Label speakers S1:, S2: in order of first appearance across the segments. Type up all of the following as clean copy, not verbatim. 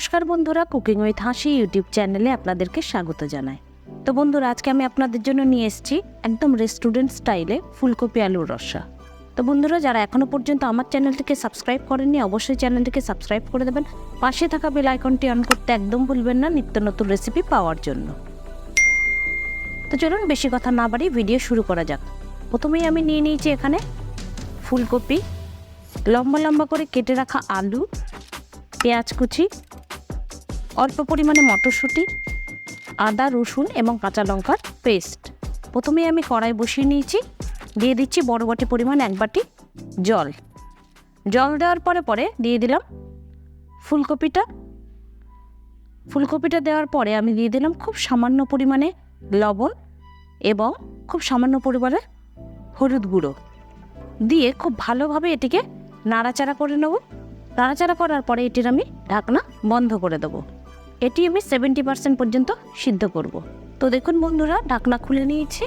S1: নমস্কার বন্ধুরা, cooking with হাসি ইউটিউব চ্যানেলে আপনাদেরকে স্বাগত জানাই। তো বন্ধুরা, আজকে আমি আপনাদের জন্য নিয়ে এসেছি একদম রেস্টুরেন্ট স্টাইলে ফুলকপি আলুর রসা। তো বন্ধুরা, যারা এখনও পর্যন্ত আমার চ্যানেলটিকে সাবস্ক্রাইব করেননি, অবশ্যই চ্যানেলটিকে সাবস্ক্রাইব করে দেবেন। পাশে থাকা বেল আইকনটি অন করতে একদম ভুলবেন না নিত্য নতুন রেসিপি পাওয়ার জন্য। তো চলুন বেশি কথা না বাড়িয়ে ভিডিও শুরু করা যাক। প্রথমেই আমি নিয়ে নিয়েছি এখানে ফুলকপি, লম্বা লম্বা করে কেটে রাখা আলু, পেঁয়াজ কুচি, অল্প পরিমাণে মটরশুঁটি, আদা রসুন এবং কাঁচা লঙ্কার পেস্ট। প্রথমেই আমি কড়াই বসিয়ে নিয়েছি, দিয়ে দিচ্ছি বড় বাটি পরিমাণ 1 বাটি জল। জল দেওয়ার পরে দিয়ে দিলাম ফুলকপিটা দেওয়ার পরে আমি দিয়ে দিলাম খুব সামান্য পরিমাণে লবণ এবং খুব সামান্য পরিমাণে হলুদ গুঁড়ো দিয়ে খুব ভালোভাবে এটিকে নাড়াচাড়া করে নেব। নাড়াচাড়া করার পরে এটির আমি ঢাকনা বন্ধ করে দেবো। এটি আমি 70% পর্যন্ত সিদ্ধ করব। তো দেখুন বন্ধুরা, ঢাকনা খুলে নিয়েছি,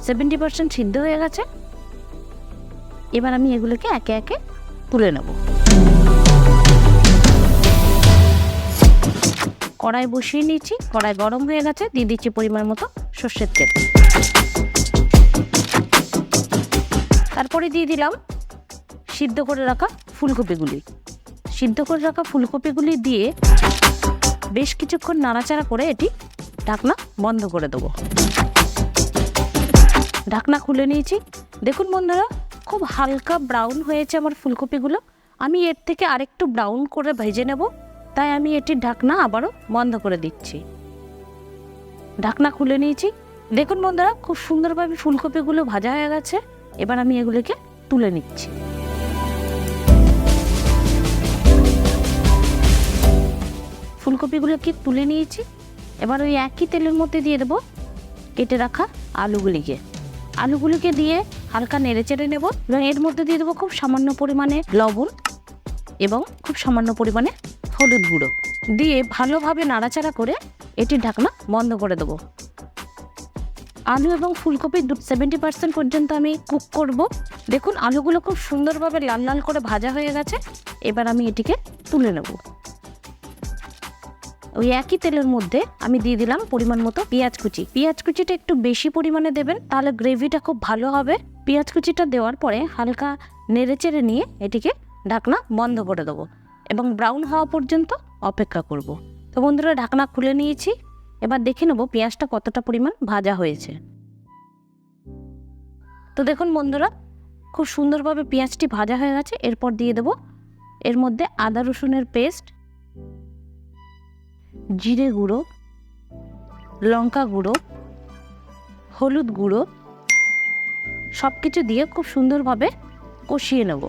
S1: 70% সিদ্ধ হয়ে গেছে। এবার আমি এগুলোকে একে একে তুলে নেব। কড়াই বসিয়ে নিয়েছি, কড়াই গরম হয়ে গেছে, দিয়ে দিচ্ছি পরিমাণ মতো সর্ষের তেল। তারপরে দিয়ে দিলাম সিদ্ধ করে রাখা ফুলকপিগুলি দিয়ে বেশ কিছুক্ষণ নাড়াচাড়া করে এটি ঢাকনা বন্ধ করে দেবো। ঢাকনা খুলে নিয়েছি। দেখুন বন্ধুরা, খুব হালকা ব্রাউন হয়েছে আমার ফুলকপিগুলো। আমি এর থেকে আরেকটু ব্রাউন করে ভেজে নেব, তাই আমি এটির ঢাকনা আবারও বন্ধ করে দিচ্ছি। ঢাকনা খুলে নিয়েছি। দেখুন বন্ধুরা, খুব সুন্দরভাবে ফুলকপিগুলো ভাজা হয়ে গেছে। এবার আমি এগুলোকে তুলে নিচ্ছি। ফুলকপিগুলোকে তুলে নিয়েছি। এবার ওই একই তেলের মধ্যে দিয়ে দেবো কেটে রাখা আলুগুলিকে দিয়ে হালকা নেড়ে চেড়ে নেব এবং এর মধ্যে দিয়ে দেবো খুব সামান্য পরিমাণে লবণ এবং খুব সামান্য পরিমাণে হলুদ গুঁড়ো দিয়ে ভালোভাবে নাড়াচাড়া করে এটির ঢাকনা বন্ধ করে দেবো। আলু এবং ফুলকপি 70% পর্যন্ত আমি কুক করব। দেখুন আলুগুলো খুব সুন্দরভাবে লাল লাল করে ভাজা হয়ে গেছে। এবার আমি এটিকে তুলে নেব। ওই একই তেলের মধ্যে আমি দিয়ে দিলাম পরিমাণ মতো পেঁয়াজ কুচিটা একটু বেশি পরিমাণে দেবেন, তাহলে গ্রেভিটা খুব ভালো হবে। পেঁয়াজ কুচিটা দেওয়ার পরে হালকা নেড়ে চেড়ে নিয়ে এটিকে ঢাকনা বন্ধ করে দেবো এবং ব্রাউন হওয়া পর্যন্ত অপেক্ষা করব। তো বন্ধুরা, ঢাকনা খুলে নিয়েছি। এবার দেখে নেব পেঁয়াজটা কতটা পরিমাণ ভাজা হয়েছে। তো দেখুন বন্ধুরা, খুব সুন্দরভাবে পেঁয়াজটি ভাজা হয়ে গেছে। এরপর দিয়ে দেব এর মধ্যে আদা রসুনের পেস্ট, জিরে গুঁড়ো, লঙ্কা গুঁড়ো, হলুদ গুঁড়ো সব কিছু দিয়ে খুব সুন্দরভাবে কষিয়ে নেব।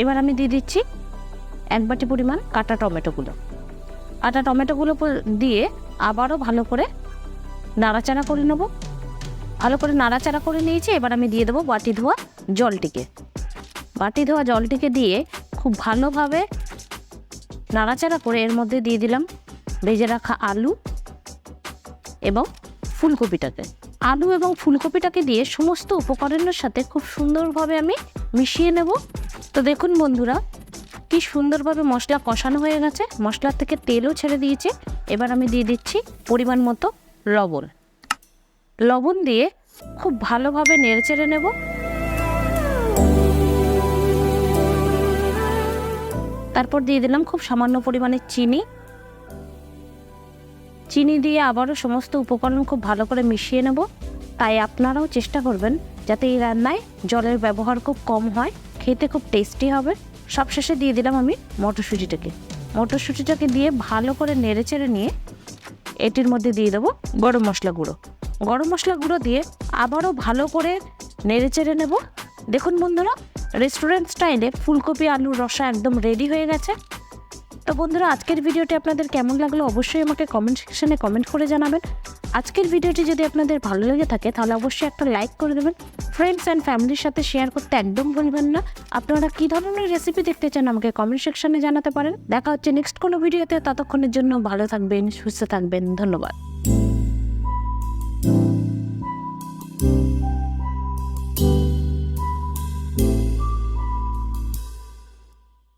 S1: এবার আমি দিয়ে দিচ্ছি 1 বাটি পরিমাণ কাটা টমেটোগুলো দিয়ে আবারও ভালো করে নাড়াচাড়া করে নেব। ভালো করে নাড়াচাড়া করে নিয়েছি। এবার আমি দিয়ে দেবো বাটি ধোয়া জলটিকে দিয়ে খুব ভালোভাবে নাড়াচাড়া করে এর মধ্যে দিয়ে দিলাম ভেজে রাখা আলু এবং ফুলকপিটাকে দিয়ে সমস্ত উপকরণের সাথে খুব সুন্দরভাবে আমি মিশিয়ে নেব। তো দেখুন বন্ধুরা, কি সুন্দরভাবে মশলা কষানো হয়ে গেছে, মশলার থেকে তেলও ছেড়ে দিয়েছে। এবার আমি দিয়ে দিচ্ছি পরিমাণ মতো লবণ দিয়ে খুব ভালোভাবে নেড়ে চেড়ে নেব। তারপর দিয়ে দিলাম খুব সামান্য পরিমাণে চিনি দিয়ে আবারও সমস্ত উপকরণ খুব ভালো করে মিশিয়ে নেব। তাই আপনারাও চেষ্টা করবেন যাতে এই রান্নায় জলের ব্যবহার খুব কম হয়, খেতে খুব টেস্টি হবে। সবশেষে দিয়ে দিলাম আমি মটরশুঁটিটাকে দিয়ে ভালো করে নেড়ে চেড়ে নিয়ে এটির মধ্যে দিয়ে দেবো গরম মশলা গুঁড়ো দিয়ে আবারও ভালো করে নেড়ে চেড়ে নেব। দেখুন বন্ধুরা, রেস্টুরেন্ট স্টাইলে ফুলকপি আলুর রসা একদম রেডি হয়ে গেছে। তো বন্ধুরা, আজকের ভিডিওটি আপনাদের কেমন লাগলো অবশ্যই আমাকে কমেন্ট সেকশনে কমেন্ট করে জানাবেন। আজকের ভিডিওটি যদি আপনাদের ভালো লেগে থাকে তাহলে অবশ্যই একটা লাইক করে দেবেন। ফ্রেন্ডস অ্যান্ড ফ্যামিলির সাথে শেয়ার করতে একদম ভুলবেন না। আপনারা কী ধরনের রেসিপি দেখতে চান আমাকে কমেন্ট সেকশনে জানাতে পারেন। দেখা হচ্ছে নেক্সট কোনো ভিডিওতে। ততক্ষণের জন্য ভালো থাকবেন, সুস্থ থাকবেন। ধন্যবাদ।